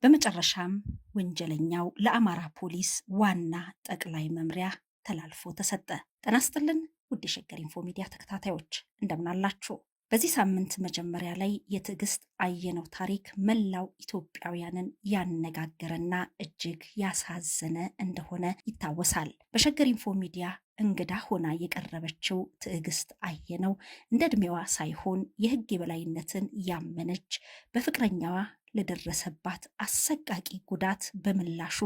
በመጨረሻም ወንጀለኛው ለአማራ ፖሊስ ዋና ጠቅላይ መምሪያ ተላልፎ ተሰጠ። ጤና ይስጥልን ውድ የሸገር ኢንፎ ሚዲያ ተከታታዮች እንደምን አላችሁ? በዚህ ሳምንት መጀመሪያ ላይ የትዕግስት አየነው ታሪክ መላው ኢትዮጵያውያንን ያነጋገረና እጅግ ያሳዘነ እንደሆነ ይታወሳል። በሸገር ኢንፎ ሚዲያ እንግዳ ሆና የቀረበችው ትዕግስት አየነው እንደ ዕድሜዋ ሳይሆን የሕግ የበላይነትን ያመነች በፍቅረኛዋ ለደረሰባት አሰቃቂ ጉዳት በምላሹ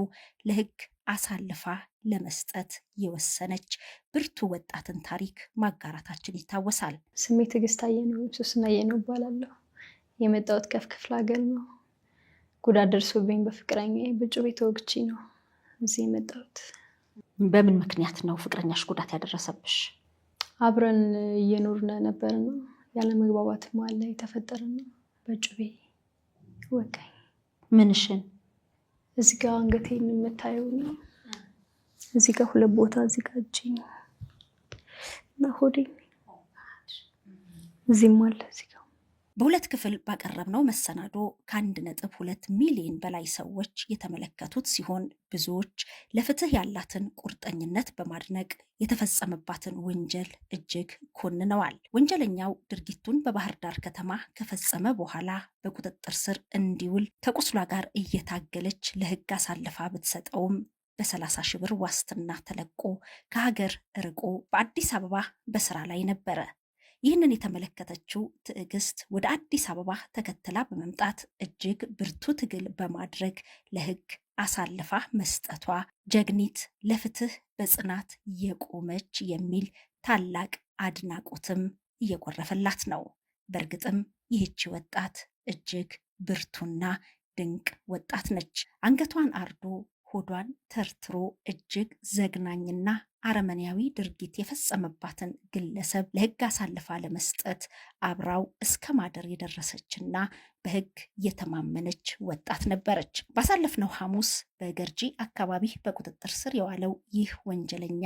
ለሕግ አሳልፋ ለመስጠት የወሰነች ብርቱ ወጣትን ታሪክ ማጋራታችን ይታወሳል። ስሜ ትዕግስት አየነው ሶስና አየነው እባላለሁ። የመጣሁት ከክፍለ ሀገር ነው። ጉዳት ደርሶብኝ በፍቅረኛዬ በጩቤ ተወግቼ ነው እዚህ የመጣሁት። በምን ምክንያት ነው ፍቅረኛሽ ጉዳት ያደረሰብሽ? አብረን እየኖርን ነበር ነው ያለ መግባባት መሀል ላይ የተፈጠረ ነው። በጩቤ ወጋኝ። ምንሽን? እዚህ ጋር አንገቴን የምታየው ነው። እዚህ ጋር ሁለት ቦታ እዚህ ጋር እጄን እና ሆዴን እዚህም አለ እዚህ ጋር። በሁለት ክፍል ባቀረብነው መሰናዶ ከ1.2 ሚሊዮን በላይ ሰዎች የተመለከቱት ሲሆን ብዙዎች ለፍትህ ያላትን ቁርጠኝነት በማድነቅ የተፈጸመባትን ወንጀል እጅግ ኮንነዋል። ወንጀለኛው ድርጊቱን በባህር ዳር ከተማ ከፈጸመ በኋላ በቁጥጥር ስር እንዲውል ከቁስሏ ጋር እየታገለች ለሕግ አሳልፋ ብትሰጠውም በ30 ሺህ ብር ዋስትና ተለቆ ከሀገር ርቆ በአዲስ አበባ በስራ ላይ ነበረ። ይህንን የተመለከተችው ትዕግስት ወደ አዲስ አበባ ተከትላ በመምጣት እጅግ ብርቱ ትግል በማድረግ ለሕግ አሳልፋ መስጠቷ ጀግኒት፣ ለፍትህ በጽናት የቆመች የሚል ታላቅ አድናቆትም እየጎረፈላት ነው። በእርግጥም ይህቺ ወጣት እጅግ ብርቱና ድንቅ ወጣት ነች። አንገቷን አርዶ ሆዷን ተርትሮ እጅግ ዘግናኝና አረመኔያዊ ድርጊት የፈጸመባትን ግለሰብ ለሕግ አሳልፋ ለመስጠት አብራው እስከ ማደር የደረሰችና በሕግ የተማመነች ወጣት ነበረች። ባሳለፍነው ሐሙስ በገርጂ አካባቢ በቁጥጥር ስር የዋለው ይህ ወንጀለኛ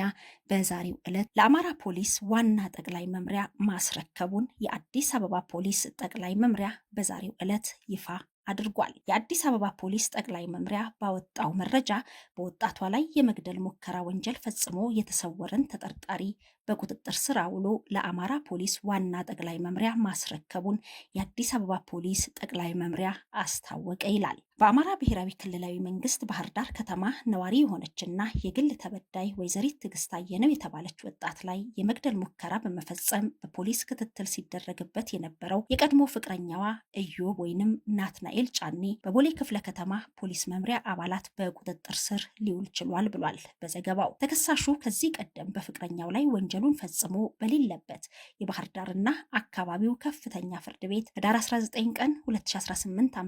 በዛሬው ዕለት ለአማራ ፖሊስ ዋና ጠቅላይ መምሪያ ማስረከቡን የአዲስ አበባ ፖሊስ ጠቅላይ መምሪያ በዛሬው ዕለት ይፋ አድርጓል። የአዲስ አበባ ፖሊስ ጠቅላይ መምሪያ ባወጣው መረጃ በወጣቷ ላይ የመግደል ሙከራ ወንጀል ፈጽሞ የተሰወረን ተጠርጣሪ በቁጥጥር ስር አውሎ ለአማራ ፖሊስ ዋና ጠቅላይ መምሪያ ማስረከቡን የአዲስ አበባ ፖሊስ ጠቅላይ መምሪያ አስታወቀ ይላል። በአማራ ብሔራዊ ክልላዊ መንግስት ባህር ዳር ከተማ ነዋሪ የሆነችና የግል ተበዳይ ወይዘሪት ትዕግስት አየነው የተባለች ወጣት ላይ የመግደል ሙከራ በመፈጸም በፖሊስ ክትትል ሲደረግበት የነበረው የቀድሞ ፍቅረኛዋ ኢዮብ ወይንም ናትናኤል ጫኔ በቦሌ ክፍለ ከተማ ፖሊስ መምሪያ አባላት በቁጥጥር ስር ሊውል ችሏል ብሏል በዘገባው። ተከሳሹ ከዚህ ቀደም በፍቅረኛው ላይ ወንጀሉን ፈጽሞ በሌለበት የባህር ዳርና አካባቢው ከፍተኛ ፍርድ ቤት ህዳር 19 ቀን 2018 ዓ.ም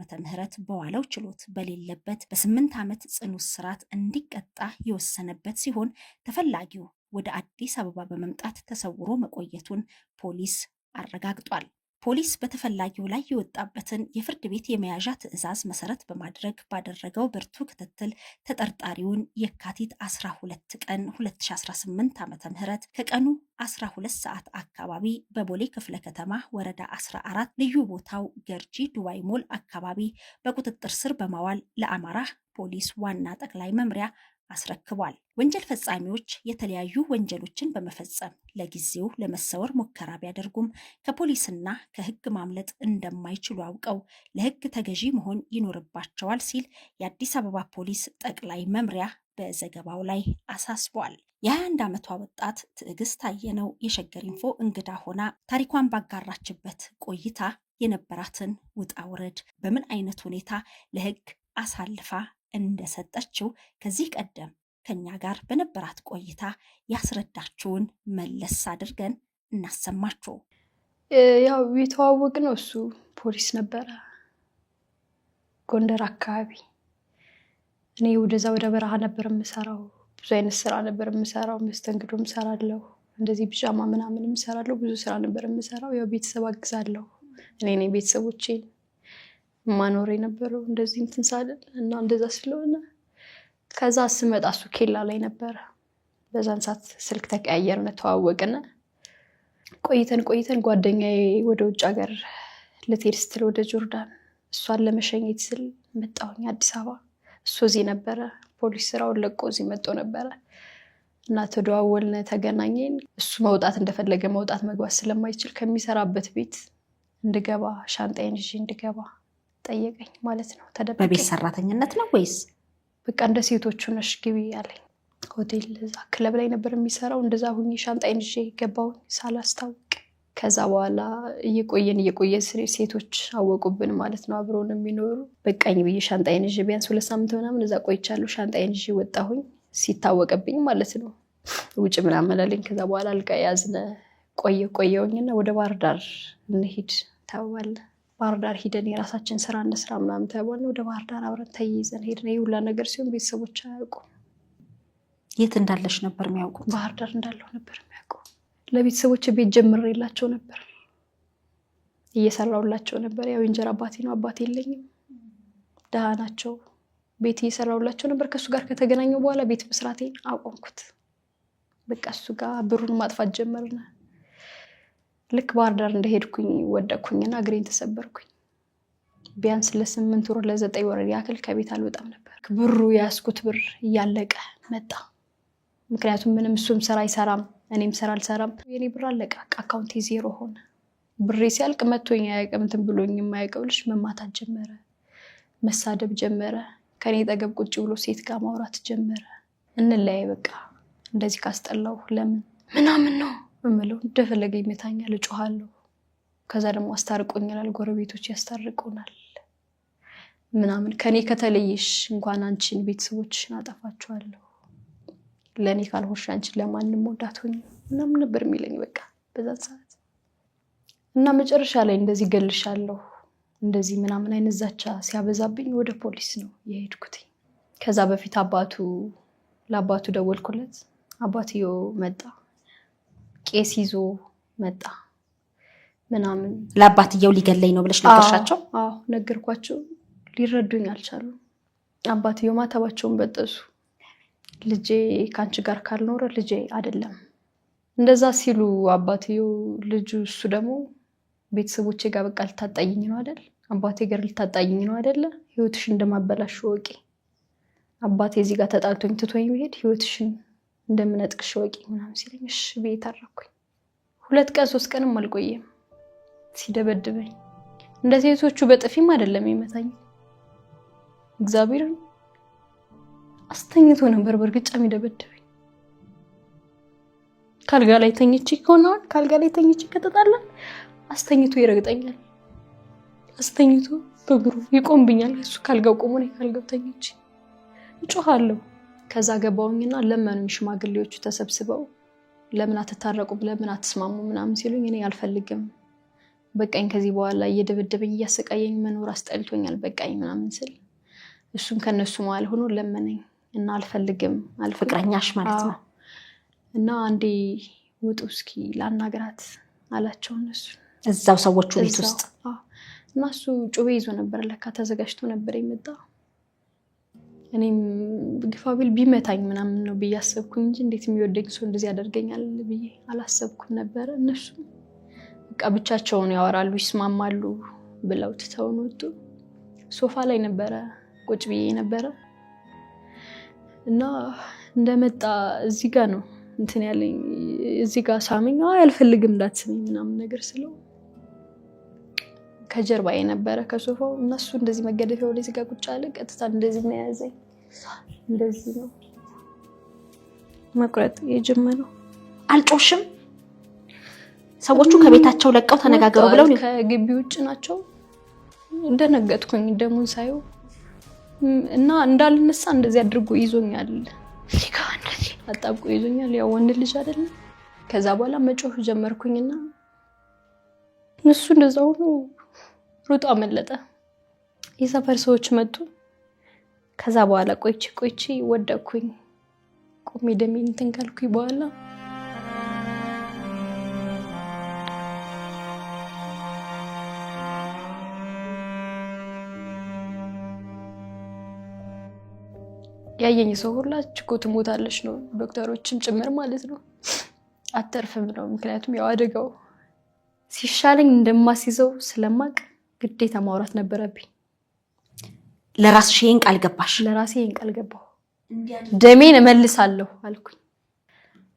በዋለው ችሎት በሌለበት በ8 ዓመት ጽኑ እስራት እንዲቀጣ የወሰነበት ሲሆን ተፈላጊው ወደ አዲስ አበባ በመምጣት ተሰውሮ መቆየቱን ፖሊስ አረጋግጧል። ፖሊስ በተፈላጊው ላይ የወጣበትን የፍርድ ቤት የመያዣ ትዕዛዝ መሰረት በማድረግ ባደረገው ብርቱ ክትትል ተጠርጣሪውን የካቲት 12 ቀን 2018 ዓ.ም ከቀኑ 12 ሰዓት አካባቢ በቦሌ ክፍለ ከተማ ወረዳ 14 ልዩ ቦታው ገርጂ ዱባይ ሞል አካባቢ በቁጥጥር ስር በማዋል ለአማራ ፖሊስ ዋና ጠቅላይ መምሪያ አስረክቧል። ወንጀል ፈጻሚዎች የተለያዩ ወንጀሎችን በመፈጸም ለጊዜው ለመሰወር ሙከራ ቢያደርጉም ከፖሊስና ከሕግ ማምለጥ እንደማይችሉ አውቀው ለሕግ ተገዢ መሆን ይኖርባቸዋል ሲል የአዲስ አበባ ፖሊስ ጠቅላይ መምሪያ በዘገባው ላይ አሳስቧል። የ21 ዓመቷ ወጣት ትዕግስት አየነው የሸገር ኢንፎ እንግዳ ሆና ታሪኳን ባጋራችበት ቆይታ የነበራትን ውጣ ውረድ በምን አይነት ሁኔታ ለሕግ አሳልፋ እንደሰጠችው ከዚህ ቀደም ከኛ ጋር በነበራት ቆይታ ያስረዳችውን መለስ አድርገን እናሰማችሁ። ያው የተዋወቅ ነው እሱ ፖሊስ ነበረ ጎንደር አካባቢ። እኔ ወደዛ ወደ በረሃ ነበር የምሰራው። ብዙ አይነት ስራ ነበር የምሰራው። መስተንግዶ እሰራለሁ፣ እንደዚህ ቢጃማ ምናምን እሰራለሁ። ብዙ ስራ ነበር የምሰራው። ያው ቤተሰብ አግዛለሁ። እኔ ቤተሰቦቼን ማኖር የነበረው እንደዚህ እንትን ሳልል እና እንደዛ ስለሆነ ከዛ ስመጣ እሱ ኬላ ላይ ነበረ። በዛን ሰዓት ስልክ ተቀያየርን፣ ተዋወቅን። ቆይተን ጓደኛዬ ወደ ውጭ ሀገር ልትሄድ ስትል ወደ ጆርዳን እሷን ለመሸኘት ስል መጣሁኝ አዲስ አበባ። እሱ እዚህ ነበረ፣ ፖሊስ ስራውን ለቆ እዚህ መጥቶ ነበረ እና ተደዋወልን፣ ተገናኘን። እሱ መውጣት እንደፈለገ መውጣት መግባት ስለማይችል ከሚሰራበት ቤት እንድገባ ሻንጣዬን ይዤ እንድገባ ጠየቀኝ ማለት ነው። ተደበቀኝ። በቤት ሰራተኝነት ነው ወይስ? በቃ እንደ ሴቶቹ ነሽ ግቢ ያለኝ። ሆቴል እዛ ክለብ ላይ ነበር የሚሰራው። እንደዛ ሁኜ ሻንጣዬን ይዤ ገባሁኝ ሳላስታውቅ። ከዛ በኋላ እየቆየን ሴቶች አወቁብን ማለት ነው፣ አብረውን የሚኖሩ። በቃኝ ብዬ ሻንጣዬን ይዤ ቢያንስ 2 ሳምንት ምናምን እዛ ቆይቻለሁ። ሻንጣዬን ይዤ ወጣሁኝ ሲታወቅብኝ ማለት ነው። ውጭ ምናምን አለኝ። ከዛ በኋላ አልጋ ያዝነ ቆየውኝና ወደ ባህር ዳር እንሂድ ተባለ። ባህር ዳር ሂደን የራሳችን ስራ እንስራ ምናምን ተባለ። ወደ ባህር ዳር አብረን ተይዘን ሄድን። ይሄ ሁላ ነገር ሲሆን ቤተሰቦች አያውቁም። የት እንዳለሽ ነበር የሚያውቁት? ባህር ዳር እንዳለሁ ነበር የሚያውቁ። ለቤተሰቦች ቤት ጀምሬላቸው ነበር፣ እየሰራሁላቸው ነበር። ያው እንጀራ አባቴ ነው፣ አባቴ የለኝም፣ ደሃ ናቸው። ቤት እየሰራሁላቸው ነበር። ከሱ ጋር ከተገናኘው በኋላ ቤት መስራቴን አቆምኩት። በቃ እሱ ጋር ብሩን ማጥፋት ጀመርና ልክ ባህር ዳር እንደሄድኩኝ ወደኩኝና እግሬን ተሰበርኩኝ። ቢያንስ ለ8 ወር ለ9 ወር ያክል ከቤት አልወጣም ነበር። ብሩ ያስኩት ብር እያለቀ መጣ። ምክንያቱም ምንም እሱም ስራ አይሰራም፣ እኔም ስራ አልሰራም። የኔ ብር አለቀ። አካውንቴ ዜሮ ሆነ። ብሬ ሲያልቅ መቶኝ አያውቅም፣ እንትን ብሎኝ የማያውቀው ልጅ መማታት ጀመረ፣ መሳደብ ጀመረ። ከኔ ጠገብ ቁጭ ብሎ ሴት ጋር ማውራት ጀመረ። እንለያይ በቃ እንደዚህ ካስጠላው ለምን ምናምን ነው እምለው። እንደፈለገ ይመታኛል፣ እጮሃለሁ። ከዛ ደግሞ አስታርቆኛል፣ ጎረቤቶች ያስታርቁናል ምናምን። ከኔ ከተለየሽ እንኳን አንቺን ቤተሰቦችሽን አጠፋቸዋለሁ፣ ለእኔ ካልሆንሽ አንቺን ለማንም ወዳትሆኝ ምናምን ነበር የሚለኝ በቃ በዛ ሰዓት። እና መጨረሻ ላይ እንደዚህ ገልሻለሁ እንደዚህ ምናምን አይነት ዛቻ ሲያበዛብኝ ወደ ፖሊስ ነው የሄድኩት። ከዛ በፊት ለአባቱ ደወልኩለት። አባትየው መጣ፣ ቄስ ይዞ መጣ ምናምን። ለአባትየው ሊገለኝ ነው ብለሽ ነገርሻቸው? አዎ ነገርኳቸው። ሊረዱኝ አልቻሉም። አባትየው ማተባቸውን በጠሱ። ልጄ ከአንቺ ጋር ካልኖረ ልጄ አይደለም እንደዛ ሲሉ አባትየው ልጁ እሱ ደግሞ ቤተሰቦቼ ጋር በቃ ልታጣይኝ ነው አይደል? አባቴ ጋር ልታጣይኝ ነው አይደለ? ህይወትሽን እንደማበላሽ ወቂ። አባቴ እዚህ ጋር ተጣልቶኝ ትቶኝ ቢሄድ ህይወትሽን እንደምነጥቅሽ ወቂ ምናምን ሲለኝ እሺ ብዬ ታረኩኝ። 2 ቀን 3 ቀንም አልቆየም ሲደበድበኝ። እንደ ሴቶቹ በጥፊም አይደለም ይመታኝ፣ እግዚአብሔርን አስተኝቶ ነበር በርግጫ የሚደበድበኝ። ካልጋ ላይ ተኝቼ ከተጣላን አስተኝቶ ይረግጠኛል። አስተኝቶ በእግሩ ይቆምብኛል። እሱ ካልጋው ቆሞ ነው ካልጋው ተኝቼ እጮሃለሁ። ከዛ ገባውኝና ለመኑኝ ሽማግሌዎቹ ተሰብስበው ለምን አትታረቁም፣ ለምን አትስማሙ ምናምን ሲሉኝ እኔ አልፈልግም በቃኝ፣ ከዚህ በኋላ እየደበደበኝ እያሰቃየኝ መኖር አስጠልቶኛል በቃኝ ምናምን ስል እሱም ከነሱ መሀል ሆኖ ለመነኝ እና አልፈልግም። ፍቅረኛሽ ማለት ነው? እና አንዴ ውጡ እስኪ ላናግራት አላቸው እነሱ እዛው ሰዎቹ ቤት ውስጥ። እና እሱ ጩቤ ይዞ ነበር ለካ ተዘጋጅቶ ነበር የመጣ። እኔም ግፋቢል ቢመታኝ ምናምን ነው ብዬ አሰብኩኝ እንጂ እንዴት የሚወደኝ ሰው እንደዚህ ያደርገኛል ብዬ አላሰብኩም ነበረ። እነሱ በቃ ብቻቸውን ያወራሉ ይስማማሉ ብለው ትተውን ወጡ። ሶፋ ላይ ነበረ ቁጭ ብዬ ነበረ እና እንደመጣ እዚህ ጋር ነው እንትን ያለኝ፣ እዚህ ጋር ሳመኝ። አልፈልግም እንዳትስመኝ ምናምን ነገር ስለው ከጀርባዬ ነበረ ከሶፋው። እነሱ እንደዚህ መገደፊያው ላይ እዚህ ጋር ቁጭ አለ። ቀጥታ እንደዚህ ነው ያዘኝ። እንደዚህ ነው መቁረጥ የጀመረው። አልጮሽም? ሰዎቹ ከቤታቸው ለቀው ተነጋገሩ ብለው ከግቢ ውጭ ናቸው። እንደነገጥኩኝ ደሙን ሳየው እና እንዳልነሳ እንደዚህ አድርጎ ይዞኛል። እንደዚህ አጣብቆ ይዞኛል። ያው ወንድ ልጅ አይደለም። ከዛ በኋላ መጮህ ጀመርኩኝና እሱ እንደዛው ነው ሩጦ አመለጠ። የሰፈር ሰዎች መጡ። ከዛ በኋላ ቆይቼ ወደኩኝ። ቆሜ ደሜን እንትን ካልኩኝ በኋላ ያየኝ ሰው ሁላ እኮ ትሞታለች ነው፣ ዶክተሮችም ጭምር ማለት ነው። አተርፍም ነው። ምክንያቱም ያው አደጋው ሲሻለኝ እንደማስይዘው ስለማቅ ግዴታ ማውራት ነበረብኝ። ለራስሽ ይሄን ቃል ገባሽ? ለራሴ ይሄን ቃል ገባሁ። ደሜን እመልሳለሁ አልኩኝ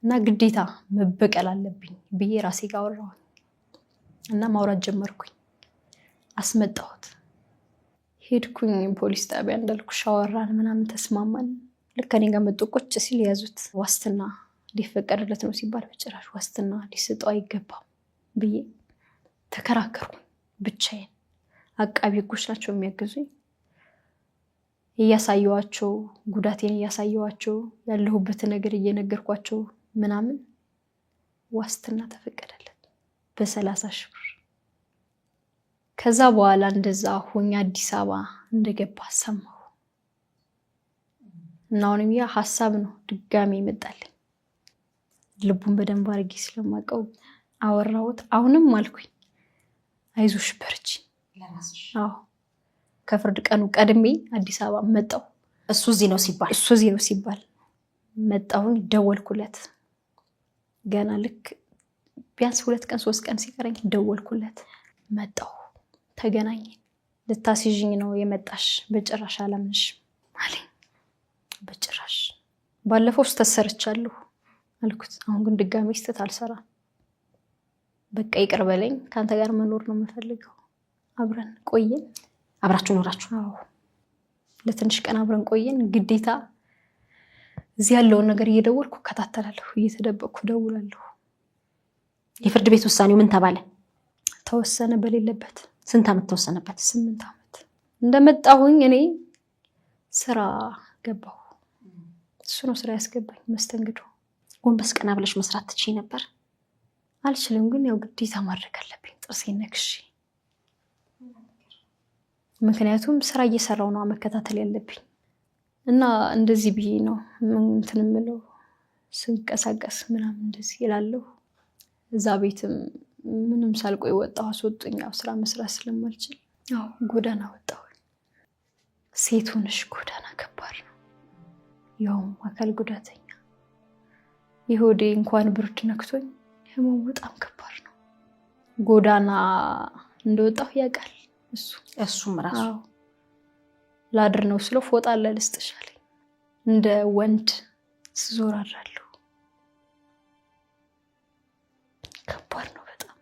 እና ግዴታ መበቀል አለብኝ ብዬ ራሴ ጋር አወራሁ እና ማውራት ጀመርኩኝ። አስመጣሁት፣ ሄድኩኝ ፖሊስ ጣቢያ እንዳልኩሽ አወራን ምናምን ተስማማን። ልክ እኔ ጋር መጡ። ቁጭ ሲል ያዙት። ዋስትና ሊፈቀድለት ነው ሲባል በጭራሽ ዋስትና ሊሰጠው አይገባም ብዬ ተከራከርኩኝ ብቻዬን። አቃቢ ህጎች ናቸው የሚያግዙኝ። እያሳየዋቸው ጉዳቴን እያሳየዋቸው ያለሁበት ነገር እየነገርኳቸው ምናምን ዋስትና ተፈቀደለት በ30 ሺህ ብር። ከዛ በኋላ እንደዛ ሆኜ አዲስ አበባ እንደገባ ሰማሁ እና አሁንም ያ ሀሳብ ነው ድጋሚ ይመጣልኝ። ልቡን በደንብ አድርጌ ስለማውቀው አወራሁት። አሁንም አልኩኝ አይዞሽ በርቺ ለራስሽ። አዎ ከፍርድ ቀኑ ቀድሜ አዲስ አበባ መጣሁ። እሱ እዚህ ነው ሲባል መጣሁኝ። ደወልኩለት። ገና ልክ ቢያንስ 2 ቀን 3 ቀን ሲቀረኝ ደወልኩለት። መጣሁ፣ ተገናኘን። ልታስይዥኝ ነው የመጣሽ? በጭራሽ አላምንሽም አለኝ። በጭራሽ ባለፈው ስህተት ሰርቻለሁ አልኩት። አሁን ግን ድጋሚ ስህተት አልሰራም። በቃ ይቅር በለኝ፣ ከአንተ ጋር መኖር ነው የምፈልገው። አብረን ቆየን። አብራችሁ ኖራችሁ? አዎ ለትንሽ ቀን አብረን ቆየን። ግዴታ እዚህ ያለውን ነገር እየደወልኩ እከታተላለሁ፣ እየተደበቅኩ ደውላለሁ። የፍርድ ቤት ውሳኔው ምን ተባለ? ተወሰነ በሌለበት። ስንት ዓመት ተወሰነበት? 8 ዓመት። እንደመጣሁኝ እኔ ስራ ገባሁ። እሱ ነው ስራ ያስገባኝ፣ መስተንግዶ። ጎንበስ ቀና ብለሽ መስራት ትችይ ነበር? አልችልም፣ ግን ያው ግዴታ ማድረግ አለብኝ ጥርሴን ነክሼ። ምክንያቱም ስራ እየሰራው ነው መከታተል ያለብኝ እና እንደዚህ ብዬ ነው እንትን የምለው። ስንቀሳቀስ ምናምን እንደዚህ ይላለሁ። እዛ ቤትም ምንም ሳልቆይ ወጣሁ። አስወጡኝ፣ ያው ስራ መስራት ስለማልችል። ያው ጎዳና ወጣሁ። ሴት ሆነሽ ጎዳና ከባድ ነው፣ ያውም አካል ጉዳተኛ። የሆዴ እንኳን ብርድ ነክቶኝ ህመሙ በጣም ከባድ ነው። ጎዳና እንደወጣሁ ያውቃል እሱም ራሱ። ላድር ነው ስለው ፎጣ አለ ልስጥሽ አለኝ። እንደ ወንድ ስዞር አድራለሁ። ከባድ ነው በጣም።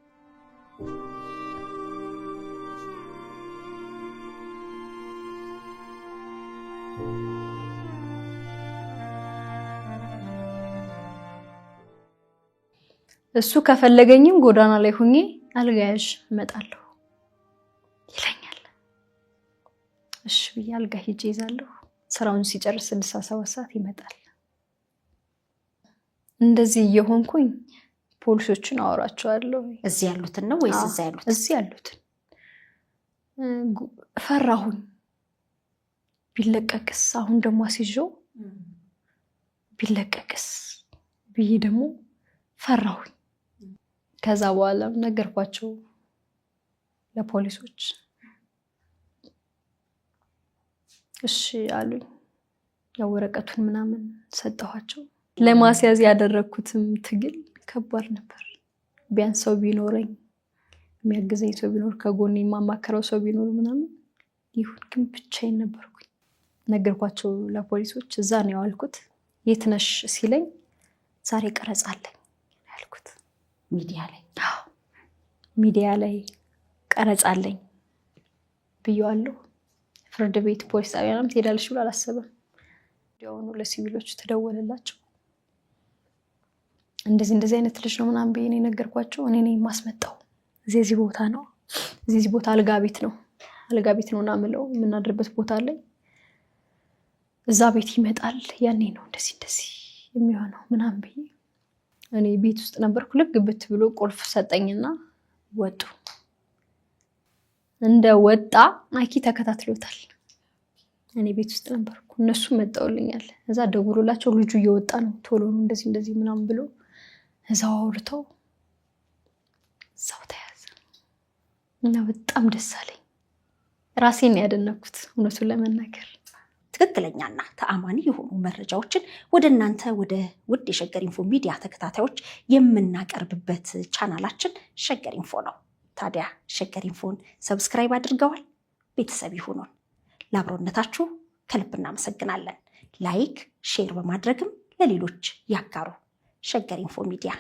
እሱ ከፈለገኝም ጎዳና ላይ ሆኜ አልጋ ያዥ እመጣለሁ ይለኛል። እሺ ብዬ አልጋ ሂጄ ይዛለሁ። ስራውን ሲጨርስ 6-7 ሰዓት ይመጣል። እንደዚህ እየሆንኩኝ ፖሊሶችን አወራቸዋለሁ። እዚህ ያሉትን ነው ወይስ እዛ ያሉት? እዚህ ያሉትን። ፈራሁኝ። ቢለቀቅስ፣ አሁን ደግሞ አስይዤው ቢለቀቅስ ብዬ ደግሞ ፈራሁኝ። ከዛ በኋላ ነገርኳቸው ለፖሊሶች። እሺ አሉኝ። ያው ወረቀቱን ምናምን ሰጠኋቸው። ለማስያዝ ያደረኩትም ትግል ከባድ ነበር። ቢያንስ ሰው ቢኖረኝ፣ የሚያግዘኝ ሰው ቢኖር፣ ከጎኔ የማማከረው ሰው ቢኖር ምናምን ይሁን፣ ግን ብቻዬን ነበርኩኝ። ነገርኳቸው ለፖሊሶች። እዛ ነው ያልኩት። የት ነሽ ሲለኝ ዛሬ ቀረጻ አለኝ ያልኩት። ሚዲያ ላይ ቀረጻ አለኝ ብየዋለሁ። ፍርድ ቤት ፖሊስ ጣቢያ ምናምን ትሄዳለች ብሎ አላሰበም። ወዲያውኑ ለሲቪሎች ተደወለላቸው። እንደዚህ አይነት ልጅ ነው ምናምን ብዬ ነው የነገርኳቸው። እኔ ነኝ የማስመጣው፣ እዚህ ቦታ ነው፣ እዚህ ቦታ አልጋ ቤት ነው እና ምለው የምናድርበት ቦታ አለኝ፣ እዛ ቤት ይመጣል፣ ያኔ ነው እንደዚህ የሚሆነው ምናምን ብዬ። እኔ ቤት ውስጥ ነበርኩ። ልክ ግብት ብሎ ቁልፍ ሰጠኝና ወጡ። እንደ ወጣ ማይኪ ተከታትሎታል። እኔ ቤት ውስጥ ነበርኩ። እነሱ መጣውልኛል። እዛ ደውሎላቸው ልጁ እየወጣ ነው፣ ቶሎ ነው እንደዚህ ምናምን ብሎ እዛው አውርተው እዛው ተያዘ እና በጣም ደስ አለኝ። ራሴን ያደነኩት እውነቱን ለመናገር። ትክክለኛና ተአማኒ የሆኑ መረጃዎችን ወደ እናንተ ወደ ውድ የሸገር ኢንፎ ሚዲያ ተከታታዮች የምናቀርብበት ቻናላችን ሸገር ኢንፎ ነው። ታዲያ ሸገር ኢንፎን ሰብስክራይብ አድርገዋል? ቤተሰብ ይሁኑን። ለአብሮነታችሁ ከልብ እናመሰግናለን። ላይክ፣ ሼር በማድረግም ለሌሎች ያጋሩ። ሸገር ኢንፎ ሚዲያ